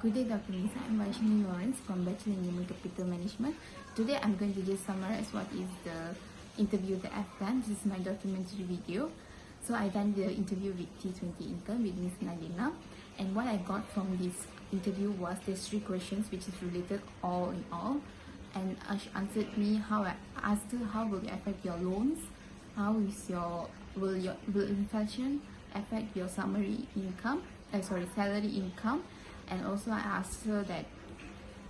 Good day, Dr. Lisa. I'm Vaishnavi Lawrence from Bachelor in Human Capital Management. Today, I'm going to just summarize what is the interview that I've done. This is my documentary video. So, I done the interview with T20 intern with Miss Nadina. And what I got from this interview was there's 3 questions which is related all in all. And she answered me how I asked her how will it affect your loans, how is will inflation affect your salary income, and also I asked her that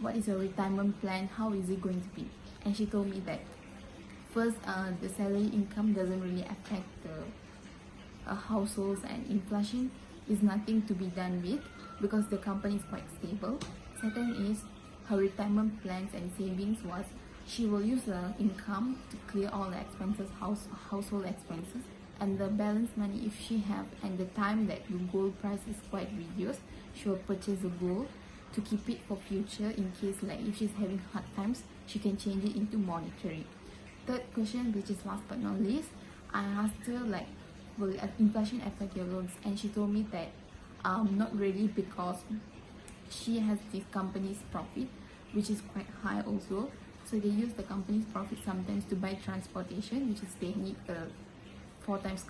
what is your retirement plan, how is it going to be, and she told me that first the salary income doesn't really affect the households, and inflation is nothing to be done with because the company is quite stable. Second is her retirement plans and savings was she will use the income to clear all the expenses, household expenses, and the balance money if she have, and the time that the gold price is quite reduced, she will purchase the gold to keep it for future in case like if she's having hard times, she can change it into monetary. Third question, which is last but not least, I asked her like, will inflation affect your loans, and she told me that not really, because she has this company's profit which is quite high also, so they use the company's profit sometimes to buy transportation, which is they need a 4 times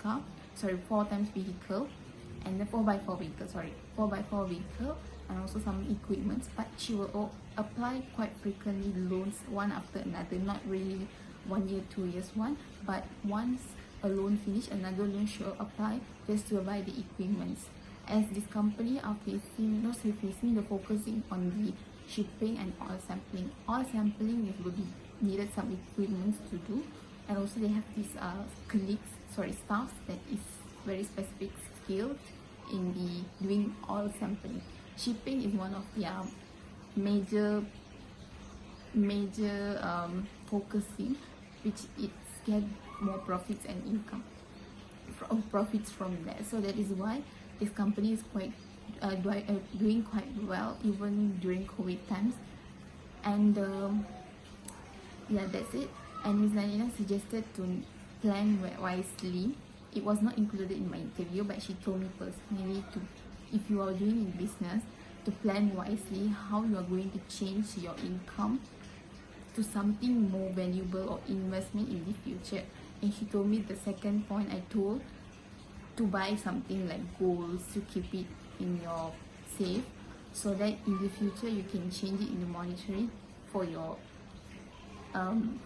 vehicle, and the 4x4 vehicle, and also some equipment. But she will apply quite frequently loans one after another, not really 1 year, 2 years one, but once a loan finish, another loan she will apply just to buy the equipments. As this company are facing the focusing on the shipping and oil sampling. Oil sampling will be needed some equipments to do, and also they have these staffs that is very specific skilled in the doing oil sampling. Shipping is one of their major focusing, which it get more profits and income profits from that. So that is why this company is quite doing quite well even during COVID times. And yeah, that's it. And Ms. Nadina suggested to plan wisely. It was not included in my interview, but she told me personally to, if you are doing in business, to plan wisely how you are going to change your income to something more valuable or investment in the future. And she told me the second point I told, to buy something like gold to keep it in your safe, so that in the future you can change it into monetary for your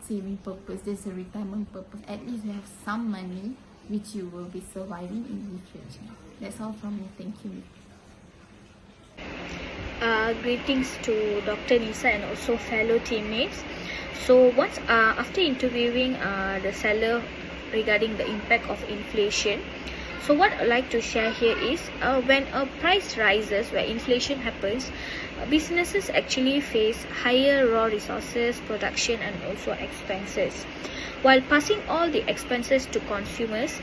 saving purpose. There's a retirement purpose. At least you have some money which you will be surviving in the future. That's all from me. Thank you. Greetings to Dr. Lisa and also fellow teammates. So after interviewing the seller regarding the impact of inflation, so what I'd like to share here is when a price rises, where inflation happens, businesses actually face higher raw resources, production, and also expenses. While passing all the expenses to consumers,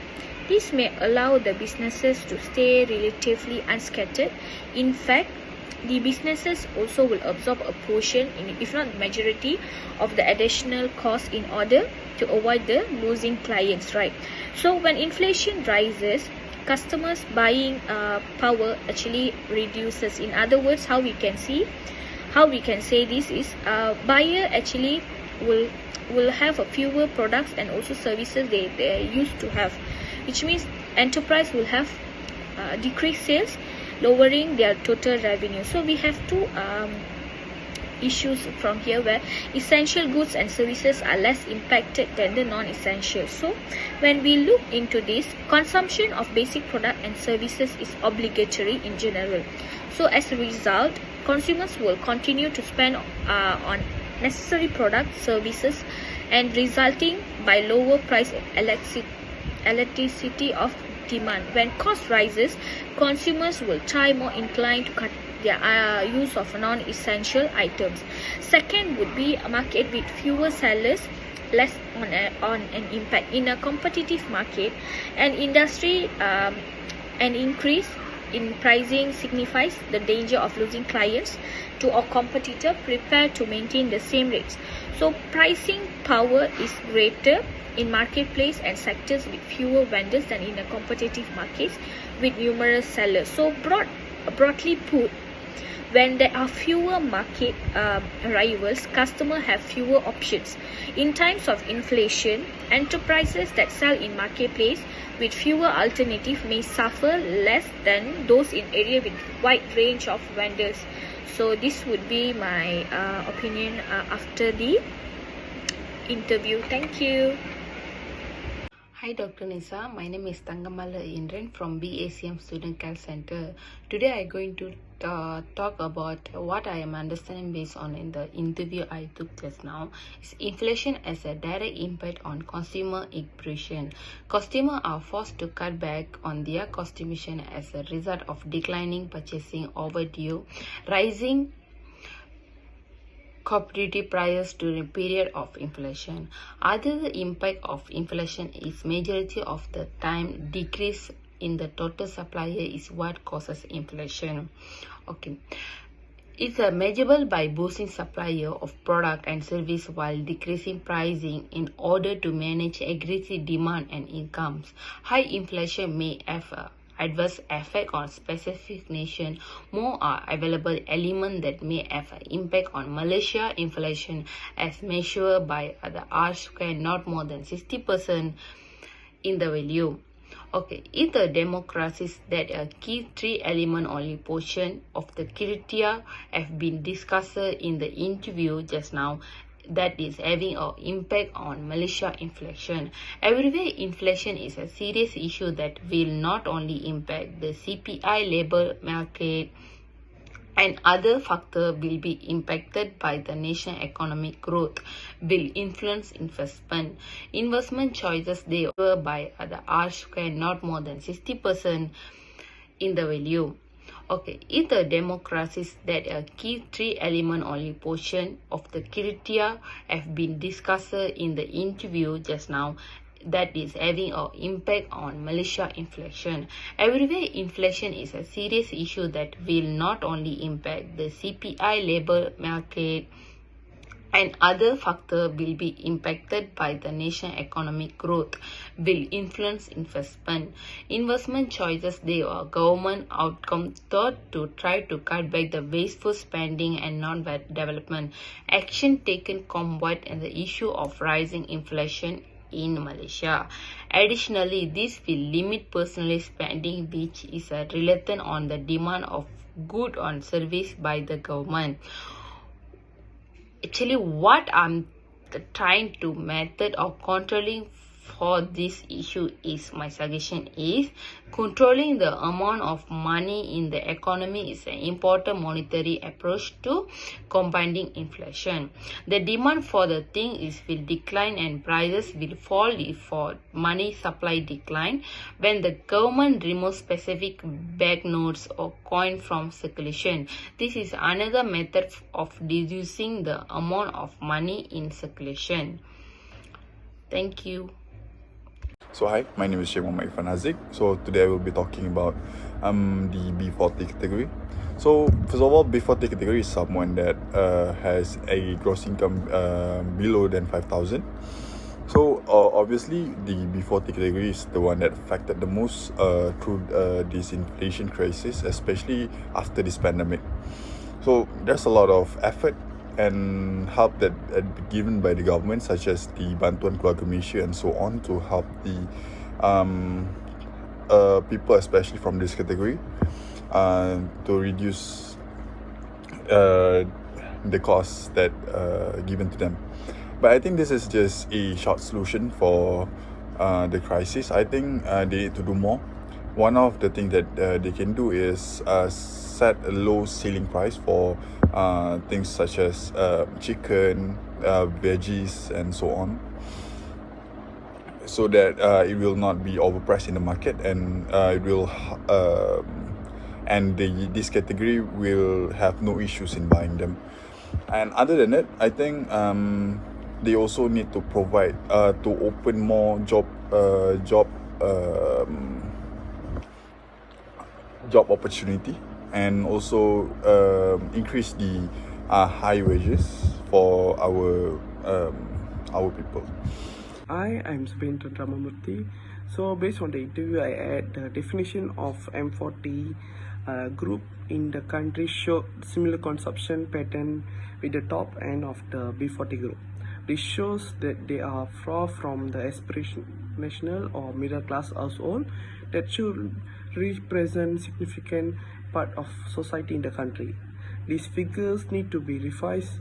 this may allow the businesses to stay relatively unscattered. In fact, the businesses also will absorb a portion, if not the majority, of the additional cost in order to avoid the losing clients, right? So when inflation rises, customers' buying power actually reduces. In other words, how we can say this is buyer actually will have a fewer products and also services they used to have, which means enterprise will have decreased sales, lowering their total revenue. So we have 2 issues from here, where essential goods and services are less impacted than the non-essential. So when we look into this, consumption of basic product and services is obligatory in general. So as a result, consumers will continue to spend on necessary products, services, and resulting by lower price elasticity of demand. When cost rises, consumers will try more inclined to cut their use of non-essential items. Second would be a market with fewer sellers, less on an impact. In a competitive market, an increase in pricing signifies the danger of losing clients to a competitor prepared to maintain the same rates. So pricing power is greater in marketplace and sectors with fewer vendors than in a competitive market with numerous sellers. So broadly put, When there are fewer market rivals, customers have fewer options. In times of inflation, enterprises that sell in marketplace with fewer alternatives may suffer less than those in area with wide range of vendors. So this would be my opinion after the interview. Thank you. Hi Dr. Nisa, my name is Tangamala Indran from BACM Student Care Center. Today I am going to talk about what I am understanding based on in the interview I took just now. Is inflation as a direct impact on consumer impression. Customers are forced to cut back on their consumption as a result of declining purchasing overdue, rising commodity prices during a period of inflation. Other impact of inflation is majority of the time decrease in the total supply is what causes inflation. Okay. It's measurable by boosting supply of product and service while decreasing pricing in order to manage aggressive demand and incomes. High inflation may have adverse effect on specific nation. More are available elements that may have an impact on Malaysia inflation as measured by the R-square not more than 60% in the value. Okay, in the democracies that a key three element only portion of the criteria have been discussed in the interview just now, that is having an impact on Malaysia inflation. Everywhere inflation is a serious issue that will not only impact the CPI labor market and other factors will be impacted by the national economic growth, will influence investment. Investment choices they were by the R-square not more than 60% in the value. Okay, in the democracies that a key three element only portion of the criteria have been discussed in the interview just now, that is having an impact on Malaysia inflation. Everywhere inflation is a serious issue that will not only impact the CPI labor market and other factors will be impacted by the national economic growth, will influence investment. Investment choices they are government outcome thought to try to cut back the wasteful spending and non-development. Action taken combat and the issue of rising inflation in Malaysia. Additionally, this will limit personal spending which is related on the demand of good on service by the government. Actually, what I'm trying to method of controlling for this issue is, my suggestion is controlling the amount of money in the economy is an important monetary approach to combating inflation. The demand for the thing is will decline and prices will fall if for money supply decline. When the government removes specific banknotes or coin from circulation, this is another method of reducing the amount of money in circulation. Thank you. So hi, my name is Sheikh Muhammad Irfan Haziq. So today I will be talking about the B40 category. So first of all, B40 category is someone that has a gross income below than 5,000. So obviously the B40 category is the one that affected the most through this inflation crisis, especially after this pandemic. So there's a lot of effort and help that given by the government, such as the Bantuan Keluarga Malaysia and so on, to help the people, especially from this category, to reduce the costs that given to them. But I think this is just a short solution for the crisis. I think they need to do more. One of the things that they can do is set a low ceiling price for things such as chicken, veggies, and so on, so that it will not be overpriced in the market, and it will and this category will have no issues in buying them. And other than that, I think they also need to provide to open more job opportunity, and also increase the high wages for our people. Hi, I'm Subendra Ramamurthy. So based on the interview I had, the definition of M40 group in the country showed similar consumption pattern with the top end of the B40 group. This shows that they are far from the aspirational or middle class household that should represent significant part of society in the country. These figures need to be revised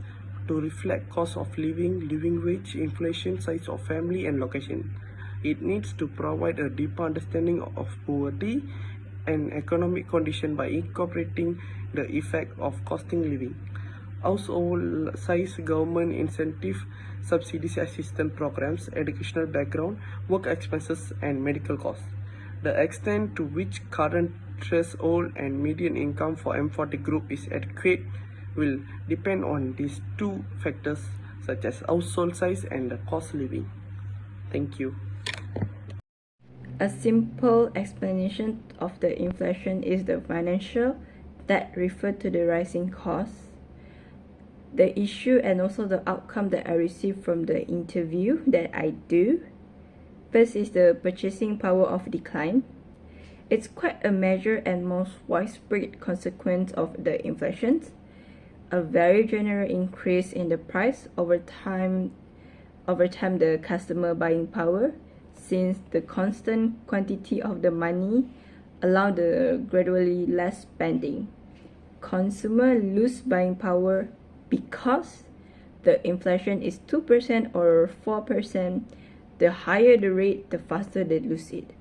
to reflect cost of living, living wage, inflation, size of family, and location. It needs to provide a deeper understanding of poverty and economic condition by incorporating the effect of costing living. Household size, government incentive, subsidies, assistance programs, educational background, work expenses, and medical costs. The extent to which current threshold and median income for M40 group is adequate will depend on these two factors such as household size and the cost living. Thank you. A simple explanation of the inflation is the financial that refer to the rising costs. The issue and also the outcome that I received from the interview that I do. First is the purchasing power of decline. It's quite a major and most widespread consequence of the inflation. A very general increase in the price over time the customer buying power, since the constant quantity of the money allow the gradually less spending. Consumer lose buying power because the inflation is 2% or 4%. The higher the rate, the faster they lose it.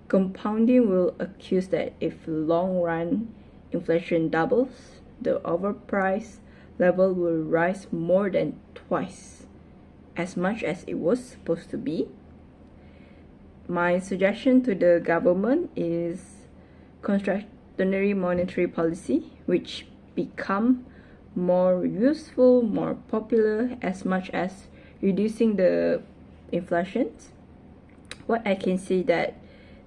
Compounding will accuse that if long run inflation doubles, the overprice level will rise more than twice as much as it was supposed to be. My suggestion to the government is contractionary monetary policy, which become more useful, more popular as much as reducing the inflation. What I can say that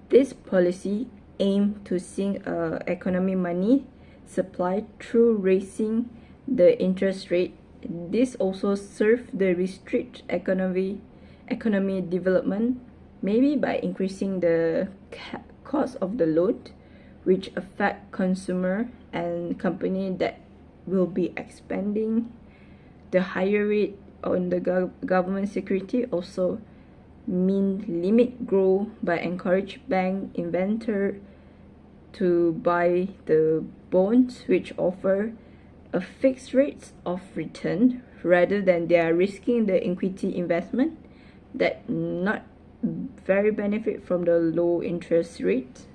this policy aim to sink economy money supply through raising the interest rate. This also serve the restrict economy development, maybe by increasing the cost of the loan, which affect consumer and company that will be expanding. The higher rate on the government security also mean limit growth by encourage bank investor to buy the bonds which offer a fixed rate of return rather than they are risking the equity investment that not very benefit from the low interest rate.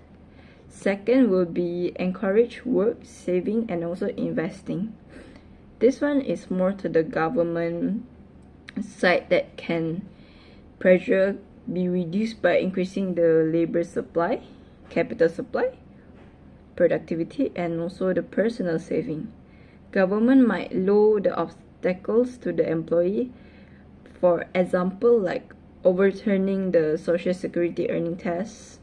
Second will be encourage work, saving, and also investing. This one is more to the government side that can pressure be reduced by increasing the labor supply, capital supply, productivity, and also the personal saving. Government might lower the obstacles to the employee, for example, like overturning the social security earning test,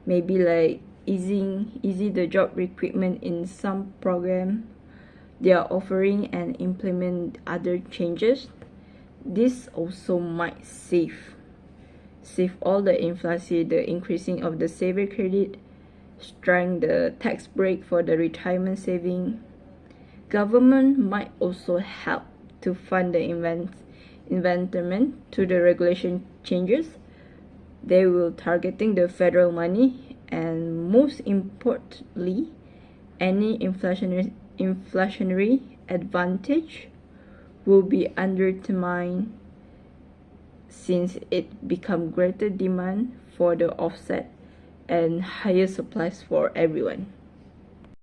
maybe like easy the job recruitment in some program they are offering, and implement other changes. This also might save all the inflation, the increasing of the saver credit, strengthen the tax break for the retirement saving. Government might also help to fund the investment to the regulation changes. They will targeting the federal money, and most importantly, any inflationary advantage will be undermined since it become greater demand for the offset and higher supplies for everyone.